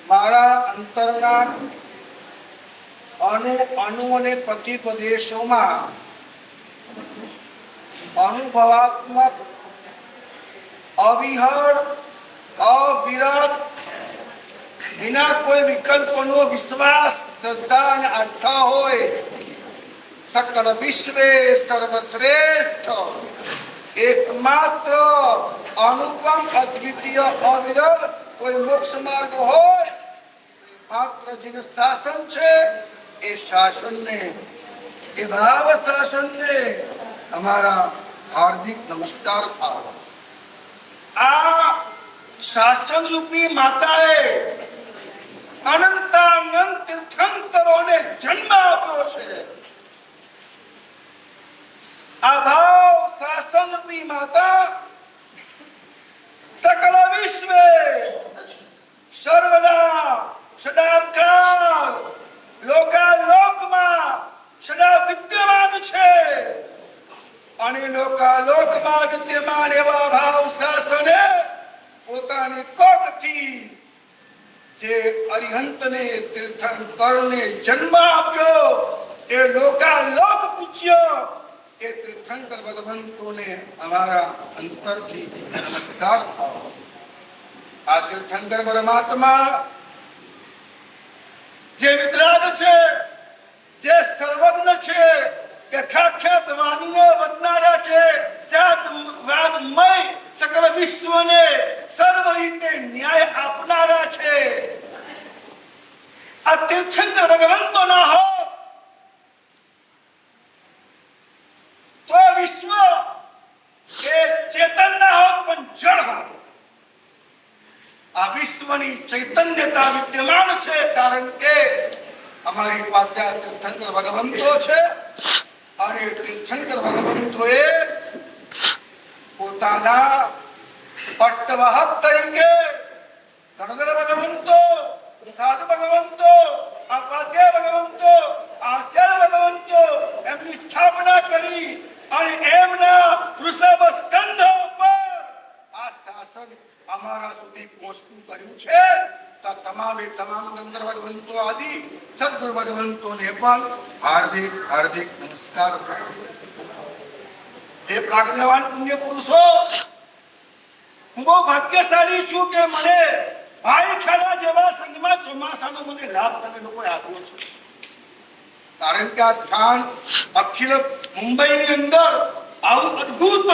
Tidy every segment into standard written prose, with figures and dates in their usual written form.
મારા અંતરના અણુ અને પ્રતિ પ્રદેશોમાં અનુભવાત્મક અવિહળ અવિરત વિના કોઈ વિકલ્પનો વિશ્વાસ શ્રદ્ધા અને આસ્થા હોય સકળ વિશ્વે સર્વશ્રેષ્ઠ એકમાત્ર અનુપમ અદ્વિતીય અવિરત કોઈ મોક્ષ માર્ગ હોય માત્ર જેનું શાસન છે એ શાસનને એ ભાવ શાસનને અમારા હાર્દિક નમસ્કાર થાય. આ શાસન રૂપી માતાએ અનંતાનંત તીર્થંકરોને જન્મ આપ્યો છે. આ ભાવ શાસન રૂપી માતા સકલ વિશ્વે સર્વદા સદાકાળ લોકાલોકમાં સદા વિદ્યમાન છે અને લોકાલોકમાં વિદ્યમાન એવા ભાવ શાસને પોતાની કોખથી જે અરિહંતને તીર્થંકરને જન્મ આપ્યો એ લોકાલોક પૂજ્ય એ તીર્થંકર ભગવંતોને અમારા અંતરથી નમસ્કાર થાવ. આ તીર્થંકર પરમાત્મા જે વિતરાગ છે, જે સર્વજ્ઞ છે, યથાખ્યાત વાણીને વદનારા છે, સાત વાદમય સકળ વિશ્વને સર્વ રીતે ન્યાય આપનારા છે. આ તીર્થંકર ભગવંતો ના હોત તો વિશ્વ એ ચેતન ના હોત પણ જળ હોત. આ વિશ્વની ચૈતન્યતા વિદ્યમાન છે કારણ કે અમારી પાસે આ તીર્થંકર ભગવંતો છે અને તીર્થંકર ભગવંતોએ પોતાના પટ્ટવાહક તરીકે ગણધર ભગવંતો, સાધુ ભગવંતો, અપાધ્યાય ભગવંતો, આચાર્ય ભગવંતો એમની સ્થાપના કરી અને એમના વૃષભ સ્કંધ ઉપર આ શાસન અમારા સુધી પહોંચતું કર્યું છે. તો તમામે તમામ ગંધર્વ ભગવંતો આદિ સદગુરુ ભગવંતોને પણ હાર્દિક હાર્દિક નમસ્કાર. એ પ્રાજ્ઞાવાન પુણ્ય પુરુષો, હું બહુ ભાગ્યશાળી છું કે મને ભાઈ ખાડા જેવા સંઘમાં ચોમાસાનો મને લાભ તમે લોકોએ આપ્યો છે. કારણ કે આ સ્થાન અખિલ મુંબઈની અંદર આવું અદ્ભુત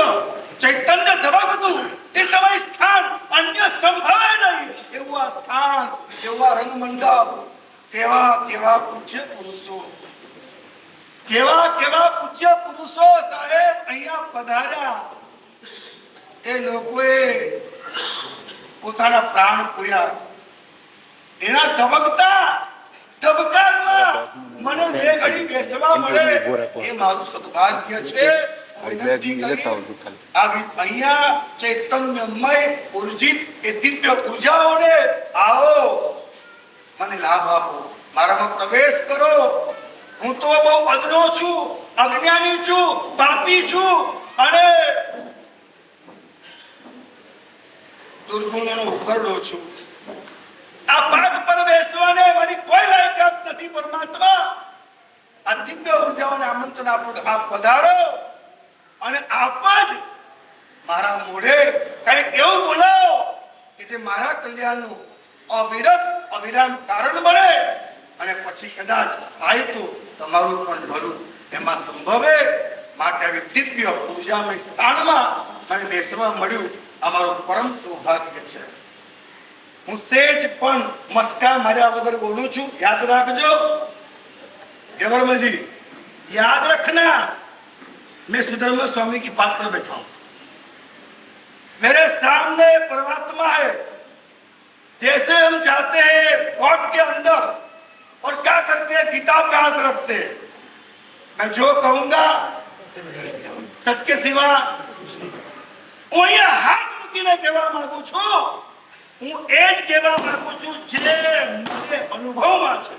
ચૈતન્ય ધબકતું તીર્થમય સ્થાન અન્ય સંભવે નહીં એવું આ સ્થાન, એવું આ રંગમંડપ, કેવા પૂજ્ય પુરુષો, કેવા પૂજ્ય પુરુષો સાહેબ અહીંયા પધાર્યા. એ લોકોએ પોતાના પ્રાણ પૂર્યા. એના ધબકારમાં મને બે ઘડી બેસવા મળે એ મારું સદભાગ્ય છે. અહીંયા ચૈતન્યમય ઉર્જિત એ દિવ્ય ઉર્જાઓને આવો મને લાભ આપો, મારામાં પ્રવેશ કરો. હું તો બહુ અજ્ઞો છું, અજ્ઞાની છું, પાપી છું અને દુર્ગુણોનો ઉકરડો છું. આ પાઠ પર બેસવાને મારી કોઈ લાયકાત નથી. પરમાત્મા આ દિવ્ય ઉર્જાઓને આમંત્રણ આપો કે આપ પધારો અને આપ જ મારા મોઢે કંઈક એવું બોલાવો કે જે મારા કલ્યાણનું અવિરત અવિરામ કારણ બને અને પછી કદાચ થાય તો તમારું પણ ભલું એમાં સંભવે. માટે આવી દિવ્ય ઉર્જામય સ્થાનમાં મને બેસવા મળ્યું અમારું પરમ સૌભાગ્ય છે. હું સેજ પણ મસ્કા માર્યા વગર બોલું છું. યાદ રાખજો ગેવરમજી, યાદ रखना मैं सुधर्म स्वामी की पाठ पर बैठा हूं. मेरे सामने परमात्मा है. जैसे हम जाते हैं कोर्ट के अंदर और क्या करते हैं, किताब पे हाथ रखते हैं. मैं जो कहूंगा सच के सिवा હું અહીંયા હાથ મૂકીને કહેવા માંગુ છું. હું એ જ કહેવા માંગુ છું જે મને અનુભવમાં છે.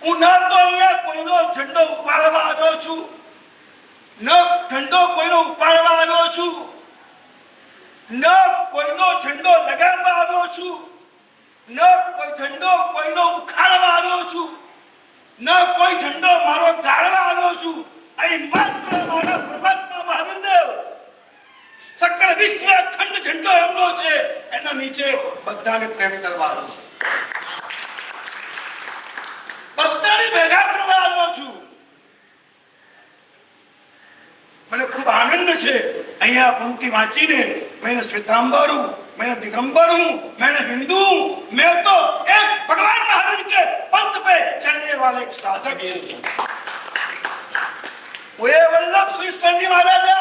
હું ન તો અહીંયા કોઈનો ઝંડો ઉપાડવા આવ્યો છું, ન ઝંડો કોઈનો ઉપાડવા આવ્યો છું, ન કોઈનો ઝંડો લગાવવા આવ્યો છું, ન કોઈ ઝંડો કોઈનો ઉખાડવા આવ્યો છું, ન કોઈ ઝંડો મારો ગાળવા આવ્યો છું. અહીં માત્ર મારા પરમાત્મા મહાવીર દેવ સકળ વિશ્વ અખંડ ઝંડો એમનો છે, એના નીચે બધાને પ્રેમ કરવા આવ્યો છું, બધાને ભેગા કરવા આવ્યો છું. મને ખૂબ આનંદ છે અહીંયા પંક્તિ વાંચીને. મેં શ્વેતાંબર हूं, मैं दिगंबर हूं, मैं हिंदू हूं, मैं तो एक भगवान महावीर के पंथ पे चलने वाले एक साधक हूं. वो वल्लभ सुरेश्वरजी महाराजा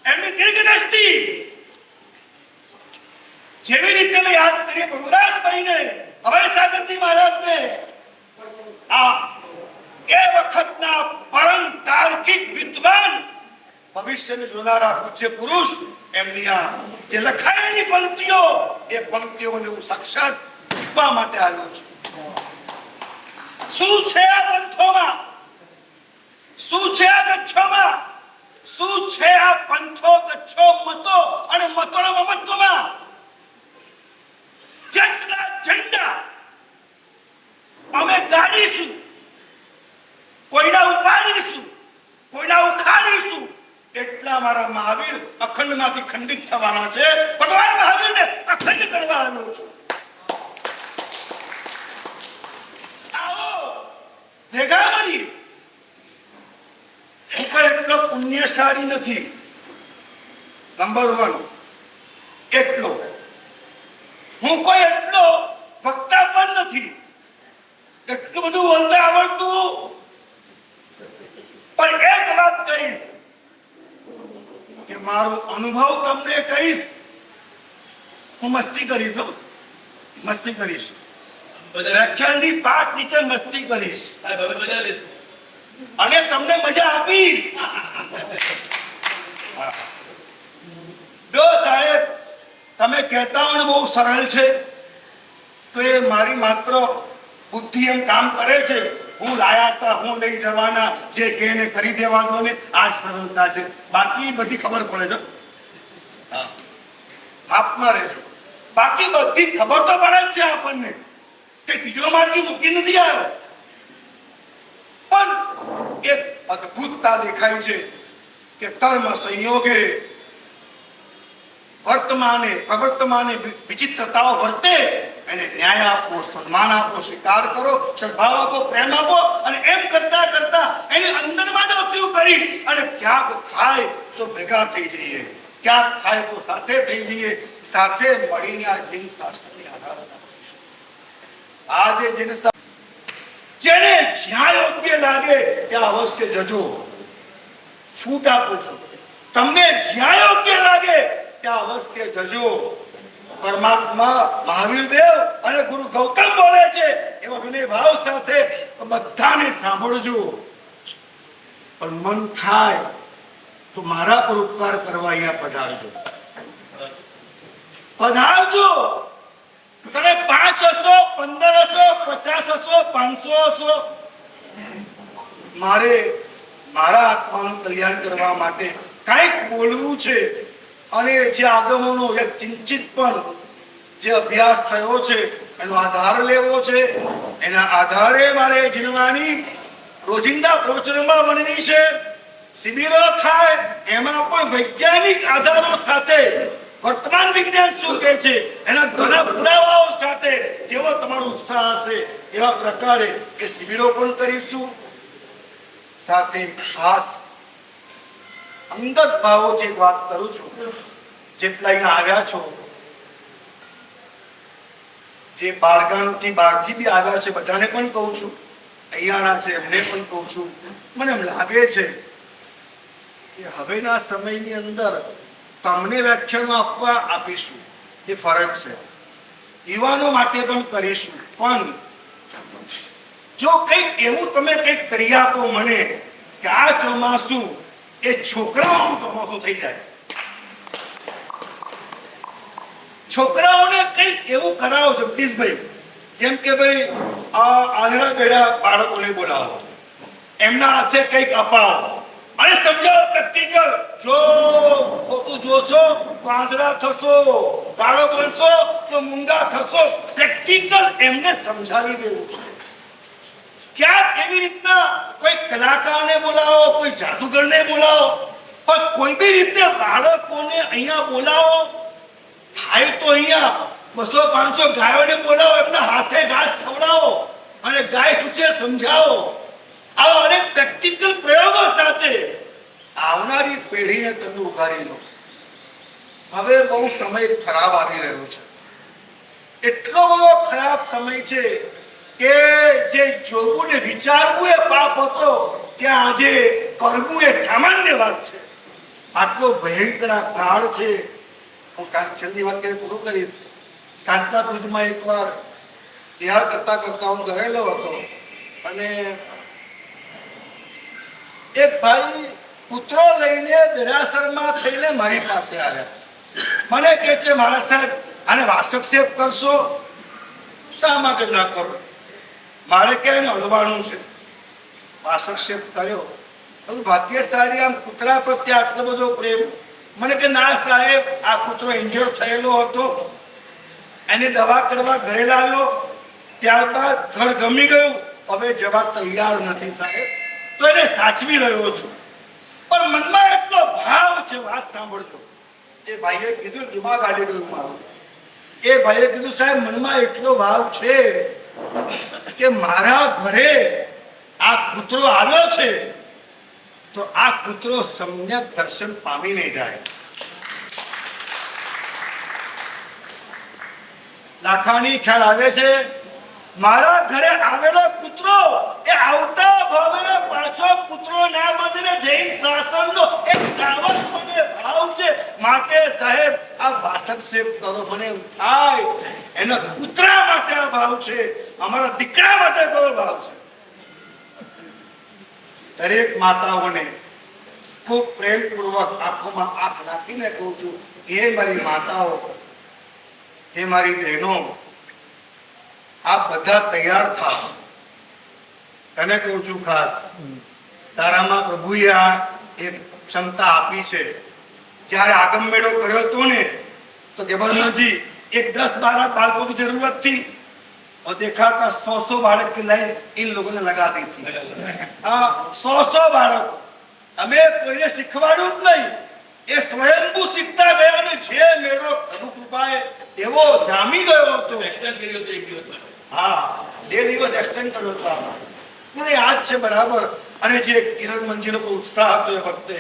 એમની દીર્ઘ દ્રષ્ટિ જેવી રીતે મેં યાદ કરીએ પ્રભુદાસભાઈને, અભયસાગરજી મહારાજને, આ એ વખતના પરમ તાર્કિક વિદ્વાન ભવિષ્યને જોનારા પૂજ્ય પુરુષ, એમની આ જે લખાયેલી પંક્તિઓ, એ પંક્તિઓને હું સાક્ષાત શીખવા માટે આવ્યો છું. શું છે આ પંથોમાં, શું છે આ ગચ્છોમાં, શું છે આ પંથો ગચ્છો મતો અને મતોના મમત્વમાં? જેટલા ઝંડા અમે ગાડીશું, કોઈના ઉપાડીશું, કોઈના ઉખાડીશું, એટલા મારા મહાવીર અખંડમાંથી ખંડિત થવાના છે. ભગવાન મહાવીરને અખંડ કરવા આવ્યો છું. આવો ભેગા મળી. હું કોઈ એટલો પુણ્યશાળી નથી, નંબર 1. એટલો હું કોઈ એટલો વક્તા પણ નથી, એટલું બધું બોલતા આવડતું. પણ એક વાત કહીશ કે મારો અનુભવ તમને કહીશ. હું મસ્તી કરીશ, મસ્તી કરીશ, વ્યાખ્યાનની પાઠ નીચે મસ્તી કરીશ અને તમને મજા આપીશ. જો સાહેબ તમે કહેતા હો ને બહુ સરળ છે, તો એ મારી માત્ર બુદ્ધિ એમ કામ કરે છે. હું લાયા હતા, હું લઈ જવાના, જે કે એને કરી દેવા દો ને, આ જ સરળતા છે. બાકી બધી ખબર પડે છે, માપમાં રહેજો. બાકી બધી ખબર તો પડે જ છે આપણને કે ત્રીજો માર્ગી મૂકી નથી આવ્યો, પણ એક અદ્ભુતતા દેખાય છે કે કર્મ સંયોગે વર્તમાને પ્રવર્તમાને વિચિત્રતાઓ વર્તે, એને ન્યાય આપો, સન્માન આપો, સ્વીકાર કરો, સદભાવ આપો, પ્રેમ આપો, અને એમ કરતા કરતા એની અંદરમાં ડોક્યું કરી અને ક્યાંક થાય તો ભેગા થઈ જઈએ, ક્યાંક થાય તો સાથે થઈ જઈએ, સાથે મળીને આ જીન શાસ્ત્રની આધાર આજે જીન જેને જ્યાં યોગ્ય લાગે ત્યાં અવશ્ય જજો. છૂટ આપું છું તમને, જ્યાં યોગ્ય લાગે ત્યાં અવશ્ય જજો. પરમાત્મા મહાવીર દેવ અને ગુરુ ગૌતમ બોલે છે એવા વિનય ભાવ સાથે બધાને સાંભળજો. પણ મન થાય તો મારા પર ઉપકાર કરવા અહીંયા પધારજો, પધારજો. તમે 5 હશો, 15 હશો, 50 હશો, 500 હશો, મારે મારા આત્માનું કલ્યાણ કરવા માટે કંઈક બોલવું છે. અને જે આગમનો એક કિંચિત પણ જે અભ્યાસ થયો છે એનો આધાર લેવો છે. એના આધારે મારે જીવવાની રોજિંદા પ્રવચનોમાં બનવી છે. શિબિરો થાય એમાં પણ વૈજ્ઞાનિક આધારો સાથે, વર્તમાન વિજ્ઞાન શું કહે છે એના ઘણા પુરાવાઓ સાથે, જેવો તમારો ઉત્સાહ હશે એવા પ્રકારે એ શિબિરો પણ કરીશું. સાથે ખાસ અંગત ભાવોથી એક વાત કરું છું. જેટલા અહીંયા આવ્યા છો, જે બારગામથી બહારથી બી આવ્યા છે, બધાને પણ કહું છું, અહીંયાના છે એમને પણ કહું છું, મને એમ લાગે છે કે હવેના સમયની અંદર તમને વ્યાખ્યાનો આપીશું, એ ફરજ છે. યુવાનો માટે પણ કરીશું. પણ જો કંઈક એવું તમે કંઈક કરી આપો મને કે આ ચોમાસું એ છોકરાઓનું ચોમાસું થઈ જાય, છોકરાઓને કંઈક એવું કરાવો જગદીશભાઈ, જેમ કે ભાઈ આ આંધળા બેડા બાળકોને બોલાવો, એમના હાથે કંઈક અપાવો અને સમજાવો પ્રેક્ટિકલ. જો ખોટું જોશો તો આંધળા થશો, ગાળો બોલશો તો મૂંગા થશો. પ્રેક્ટિકલ એમને સમજાવી દેવું છે. ક્યાંક એવી રીતના કોઈ કલાકારને બોલાવો, કોઈ જાદુગરને બોલાવો, પણ કોઈ બી રીતે બાળકોને અહીંયા બોલાવો. થાય તો અહીંયા 200-500 ગાયોને બોલાવો, એમના હાથે ઘાસ ખવડાવો અને ગાય શું છે સમજાવો. આવા અનેક પ્રેક્ટિકલ પ્રયોગો સાથે આવનારી પેઢીને તમે ઉગારી લો. હવે બહુ સમય ખરાબ આવી રહ્યો છે. એટલો બધો ખરાબ સમય છે કે જે જોવું ને વિચારવું એ પાપ હતો, ત્યાં આજે કરવું એ સામાન્ય વાત છે. આટલો ભયંકર કાળ છે. હું છેલ્લી વાત કરીને પૂરું કરીશ. સાંતાક્રુઝમાં એકવાર વિહાર કરતા કરતા હું ગયેલો હતો અને એક ભાઈ પુત્રો લઈને દેરાસરમાં થઈને મારી પાસે આવ્યા. મને કહે છે, મારા સાહેબ આને વાસક્ષેપ કરશો? શા માટે ના કરો? મારે ક્યાંય હળવાનું છે. વાસક્ષેપ કર્યો. ભાગ્યશાળી આમ કૂતરા પ્રત્યે આટલો બધો પ્રેમ. મને કે ના સાહેબ, આ કૂતરો ઇન્જર્ડ થયેલો હતો, એને દવા કરવા ઘરે લાવ્યો, ત્યારબાદ ઘર ગમી ગયું, હવે જવા તૈયાર નથી સાહેબ, તો એને સાચવી રહ્યો છું. પણ મનમાં એટલો ભાવ છે. વાત સાંભળજો. એ ભાઈએ કીધું, દિમાગ આડી ગયું મારું. એ ભાઈએ કીધું, સાહેબ મનમાં એટલો ભાવ છે કે મારા ઘરે આ કૂતરો આવ્યો છે તો આ કૂતરો સમ્યક દર્શન પામીને જાય. લાખાણી ખ્યાલ આવે છે? મારા ઘરે આવેલો કૂતરો એ આવતા ભાવે પાછો કૂતરો ના બનીને જૈન શાસનનો એક શ્રાવક મને ભાવ છે. માટે સાહેબ આ વાસક્ષેપ કરો. મને એમ થાય એના કૂતરા માટે આ ભાવ છે, અમારા દીકરા માટે કયો ભાવ છે. દરેક માતાઓને ખૂબ પ્રેમપૂર્વક આંખોમાં આંખ નાખીને કહું છું, હે મારી માતાઓ, હે મારી બહેનો, આ બધા તૈયાર થાવ. તને કહું છું ખાસ, તારામાં પ્રભુએ આ એક ક્ષમતા આપી છે. જ્યારે આગમ મેળો કર્યો હતો ને તો ગેબરજી એક 10-12 બાળકો की जरूरत थी और देखा था 100 बालक की लाइन इन लोगों ने लगा दी थी. हाँ, 100 बालक. અમે કોઈને શીખવાડ્યું જ નહીં, એ સ્વયંભૂ શીખતા ગયા અને જે મેળો પ્રભુ કૃપાએ એવો જામી ગયો હતો. હા, 2 દિવસ એક્સટેન્ડ કર્યો હતો. મને યાદ છે બરાબર. અને જે કિરણ મંજીનો ઉત્સાહ હતો એ વખતે,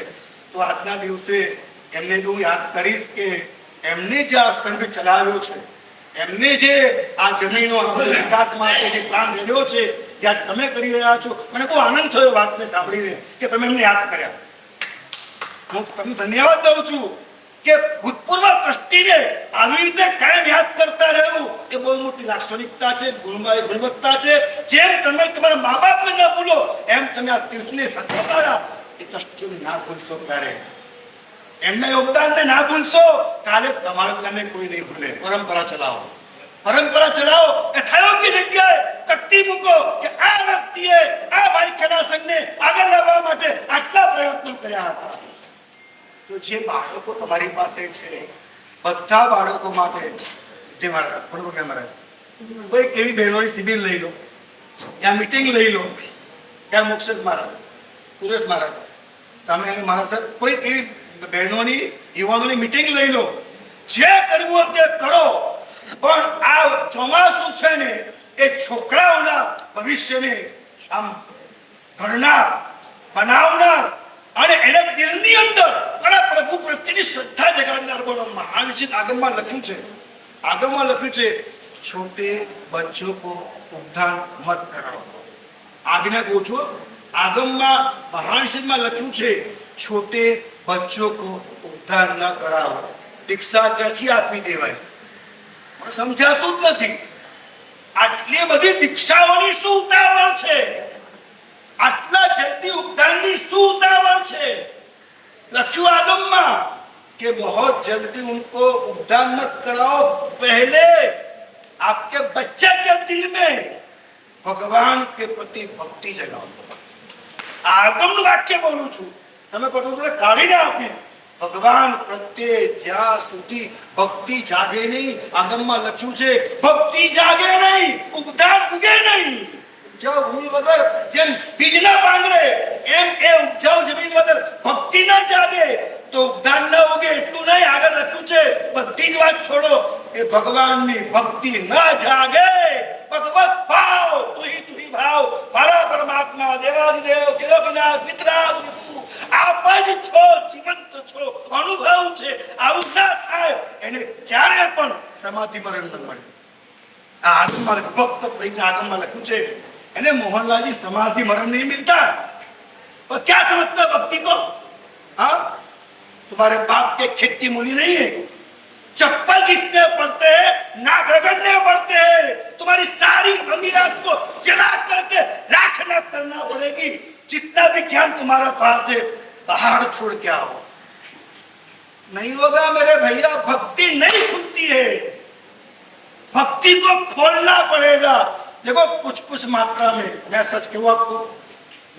તો આજના દિવસે એમને હું યાદ કરીશ કે એમને જે આ સંઘ ચલાવ્યો છે, એમને જે આ જમીનો વિકાસ માટે જે પ્લાન લીધો છે, જે આજ તમે કરી રહ્યા છો, મને બહુ આનંદ થયો વાતને સાંભળીને કે તમે એમને યાદ કર્યા. હું તમને ધન્યવાદ દઉં છું કે ભૂતપૂર્વ ટ્રસ્ટીને આવી રીતે કાયમ યાદ કરતા રહેવું એ બહુ મોટી લાક્ષણિકતા છે, ગુણવત્તા છે. જેમ તમે તમારા મા બાપને ના ભૂલો, એમ તમે આ તીર્થને સાચવતા એ ટ્રસ્ટીઓને ના ભૂલશો. ત્યારે એમના યોગદાનને ના ભૂલશો, કાલે તમારું તને કોઈ નહીં ભૂલે. પરંપરા ચલાવો, પરંપરા ચલાવો. યથાયોગ્ય જગ્યાએ તકતી મૂકો કે આ વ્યક્તિએ આ ભાઈખાના સંઘને આગળ લાવવા માટે આટલા પ્રયત્નો કર્યા હતા. તો જે બાળકો તમારી પાસે છે, બધા બાળકો માટે જે મારા કોઈ એવી બહેનોની શિબિર લઈ લો, યા મીટિંગ લઈ લો, યા મોક્ષેશ મહારાજ, સુરેશ મહારાજ, તમે મારા સાહેબ કોઈ એવી બહેનોની, યુવાનોની મીટિંગ લઈ લો. જે કરવું તે કરો, પણ આ ચોમાસું છે ને એ છોકરાઓના ભવિષ્યને આમ ઘડનાર, બનાવનાર અને એને દિલની અંદર પ્રભુ પ્રત્યેની શ્રદ્ધા જગાડનાર બોલો. મહાનિષિત આગમમાં લખ્યું છે, આગમમાં લખ્યું છે, છોટે બચ્ચો કો ઉપધાન મત કરાવો. આજ્ઞા કહું છું, આગમમાં મહાનિષિતમાં લખ્યું છે, છોટે બચ્ચો કો ઉપધાન ન કરાવો. દીક્ષા ક્યાંથી આપી દેવાય સમજાતું જ નથી. આટલી બધી દીક્ષાઓની શું ઉતાવળ છે? આટલા જલ્દી ઉપધાનની શું ઉતાવળ છે? लक्ष्य आदम में कि बहुत जल्दी उनको उपदान मत कराओ, पहले आपके बच्चे के दिल में भगवान के प्रति भक्ति जगाओ. आगम वाक्य बोलू छू તમે કહો તો તમને કાઢીને આપીશ. ભગવાન પ્રત્યે જ્યાં સુધી ભક્તિ જાગે નહીં, આગમમાં લખ્યું છે ભક્તિ જાગે નહીં, ઉપદાન ઉગે નહીં. ઉપજાઉ ભૂમિ વગર જેમ બીજના પાંદડે, એમ એ ઉપજાઉ જમીન વગર ભક્તિ ના જાગે તો ઉપદાન ન ઉગે. એટલું નહીં, આગળ લખ્યું છે બધી જ વાત છોડો, એ ભગવાનની ભક્તિ ન જાગે, ભગવત ભાવ તુહી ભાવ, મારા પરમાત્મા દેવાધિદેવ ત્રિલોકનાથ વિતરાગ વિભુ આપ જ છો, જીવંત છો, અનુભવ છે. આવું ના થાય એને ક્યારે પણ સમાધિ મરણ ન મળે. આ આગમમાં ભક્ત પ્રેમના આગમમાં લખ્યું છે એને મોહનલાલજી समाधि मरण नहीं मिलता. और क्या समझता भक्ति को? हाँ, तुम्हारे बाप के खेत की मूली नहीं है, चप्पल घिसने पड़ते हैं, नाक रगड़ने पड़ते हैं, तुम्हारी सारी अमीरात को जला करके राखना करना पड़ेगी. जितना भी ज्ञान तुम्हारा पास है बाहर छोड़ के आओ. नहीं होगा मेरे भैया, भक्ति नहीं खुलती है, भक्ति को खोलना पड़ेगा. देखो कुछ कुछ मात्रा में, मैं सच कहूँ आपको,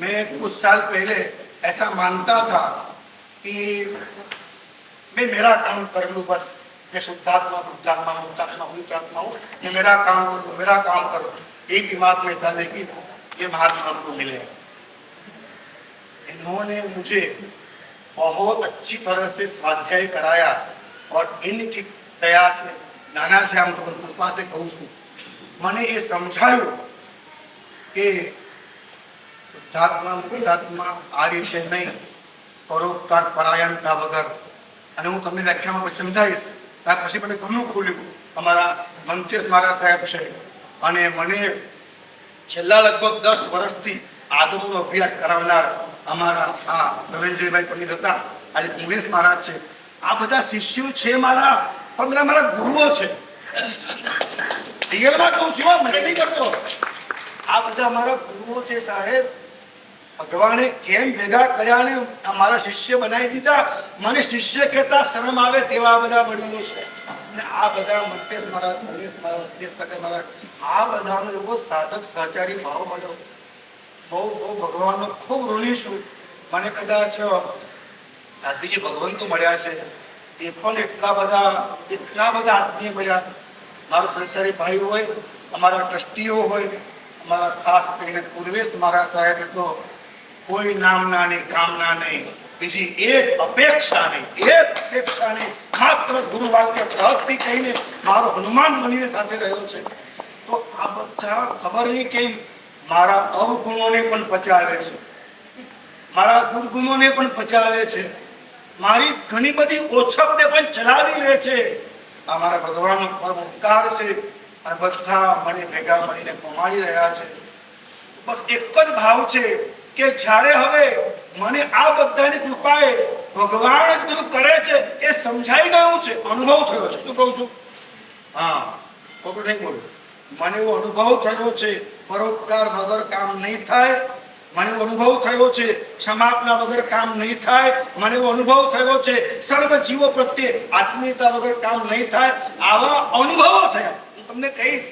मैं कुछ साल पहले ऐसा मानता था कि मैं मेरा काम कर लूँ, बस मैं शुद्धात्मा बुद्धात्मा मुक्तात्मा हुई प्रार्थना हूँ, मैं मेरा काम कर लूँ, मेरा काम करूँ. एक दिमाग में था, लेकिन ये महात्मा हमको मिले, इन्होंने मुझे बहुत अच्छी तरह से स्वाध्याय कराया और इनकी दया से, नाना से हम तो कृपा से कहूँ છું, મને એ સમજાયું કે શુદ્ધાત્મા મુક્તાત્મા આ રીતે નહીં, પરોપકાર પરાયણતા વગર. અને હું તમને વ્યાખ્યામાં પછી સમજાવીશ. ત્યાર પછી મને ઘણું ખુલ્યું. અમારા મંકેશ મારા સાહેબ છે અને મને છેલ્લા લગભગ 10 વર્ષથી આગમનો અભ્યાસ કરાવનાર અમારા ધનંજયભાઈ પંડિત હતા, આજે પુણેશ મહારાજ છે. આ બધા શિષ્યો છે મારા, પણ મારા ગુરુઓ છે. રિયલમાં કહું છું, મને નહીં કરતો. આ બધા અમારા ગુરુઓ છે સાહેબ. ભગવાને કેમ ભેગા કર્યા ને અમારા શિષ્ય બનાવી દીધા. મને શિષ્ય કહેતા શરમ આવે તેવા બધા વડીલો છે. અને આ બધા મંકેશ મહારાજ, પુણેશ મહારાજ, દિનેશ સગાઈ મહારાજ, આ બધાનો એવો સાધક સહચારી ભાવ મળ્યો. બહુ બહુ ભગવાનનો ખૂબ ઋણી છું. મને કદાચ સાધ્વીજી ભગવંતો મળ્યા છે, એ પણ એટલા બધા આત્મીય મળ્યા. મારો સંસારી ભાઈ હોય, અમારા ટ્રસ્ટીઓ હોય, અમારા ખાસ કરીને પૂર્વેશ મારા સાહેબ, તો કોઈ નામના નહીં, કામના નહીં, બીજી એક અપેક્ષા નહીં, માત્ર ગુરુ વાક્ય પ્રહકથી કહીને મારો હનુમાન બનીને સાથે રહ્યો છે. તો આ બધા ખબર નહીં કેમ મારા અવગુણોને પણ પચાવે છે, મારા દુર્ગુણોને પણ પચાવે છે, મારી ઘણી બધી ઓછપને પણ ચલાવી લે છે. આ મારા ભગવાનનો પરમ ઉપકાર છે. અને બધા મને ભેગા મળીને કમાડી રહ્યા છે. બસ એક જ ભાવ છે કે જ્યારે હવે મને આ બધાની કૃપાએ ભગવાન જ બધું કરે છે એ સમજાઈ ગયું છે, અનુભવ થયો છે. શું કહું છું? હા, ખોટું નહીં બોલું. મને એવો અનુભવ થયો છે, પરોપકાર વગર કામ નહીં થાય. મને એવો અનુભવ થયો છે, ક્ષમાપના વગર કામ નહીં થાય. મને એવો અનુભવ થયો છે, સર્વ જીવો પ્રત્યે આત્મીયતા વગર કામ નહીં થાય. આવા અનુભવો થયા. હું તમને કહીશ,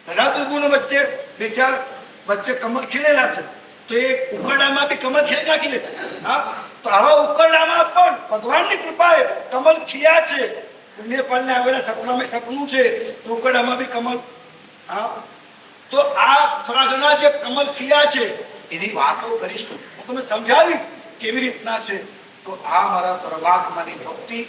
ઘણા દુર્ગુણો વચ્ચે બે ચાર વચ્ચે કમળ ખીલેલા છે, તો એ ઉકરડામાં બી કમળ ખીલી નાખી લે. હા, તો આવા ઉકરડામાં પણ ભગવાનની કૃપાએ કમળ ખીલ્યા છે. પુણ્યપાલને આવેલા સપનામાં સપનું છે, તો ઉકરડામાં બી કમળ. હા, તો આ થોડા ઘણા જે કમળ ખીલ્યા છે એની વાતો કરીશું, હું તમને સમજાવીશ કેવી રીતના છે. તો આ મારા પરમાત્માની ભક્તિ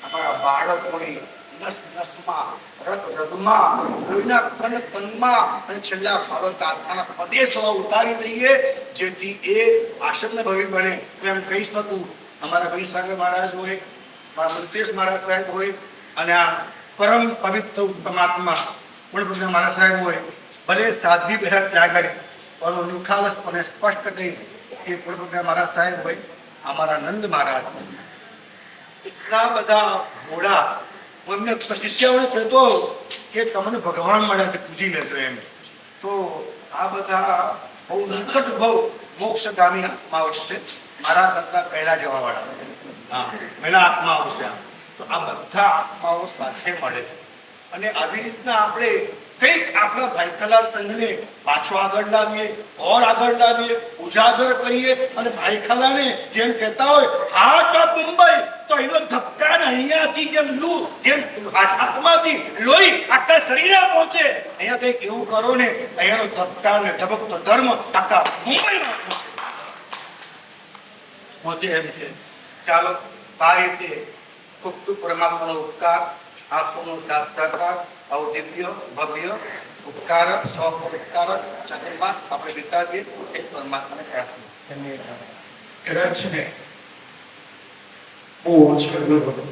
અમારા બાળકોની નસ નસમાં, રગ રગમાં, લોહીના કણ કણમાં અને છેલ્લા ફાળો આત્માના પ્રદેશોમાં ઉતારી દઈએ, જેથી એ આસન્ન ભવી બને. હું એમ કહી શકું, અમારા ભાઈ સાગર મહારાજ હોય, મારા મંત્રેશ મહારાજ સાહેબ હોય, અને આ પરમ પવિત્ર ઉત્તમાત્મા પણ મારા સાહેબ હોય, ભલે સાધ્વી બેઠા ત્યાં આગળ, પણ નિખાલસપણે સ્પષ્ટ કહીશ કે પૂર્વજ્ઞ મારા સાહેબ હોય, અમારા નંદ મહારાજ, એટલા બધા ઘોડા. હું એમને શિષ્યોને કહેતો કે તમને ભગવાન મળ્યા છે, પૂજી લેતો એમ. તો આ બધા બહુ નિકટ બહુ મોક્ષગામી આત્માઓ છે, મારા કરતા પહેલા જવાવાળા. હા, પહેલા આત્માઓ છે. તો આ બધા આત્માઓ સાથે મળે અને આવી રીતના આપણે કંઈક આપણા ભાઈખલા સંઘને પાછો આગળ લાવીએ, ઓર આગળ લાવીએ, ઉજાગર કરીએ અને ભાઈખલાને જેમ કહેતા હોય હાર્ટ ઓફ મુંબઈ, તો એનો ધબકાન અહીંયાથી જેમ જેમ હાથમાંથી લોહી આખા શરીરે પહોંચે, અહીંયા કંઈક એવું કરો ને અહીંયાનો ધબકાન ને ધબકતો ધર્મ આખા મુંબઈમાં પહોંચે એમ છે. ચાલો આ રીતે ખૂબ ખૂબ પરમાત્માનો ઉપકાર, આપનો સાથ સહકાર, આવો દિવ્ય ભવ્ય ઉપકારક સ્વઉપકારક ચાતુર્માસ આપણે વિતાવીએ એ પરમાત્માને પ્રાર્થના. કદાચ છે ને બહુ ઓછું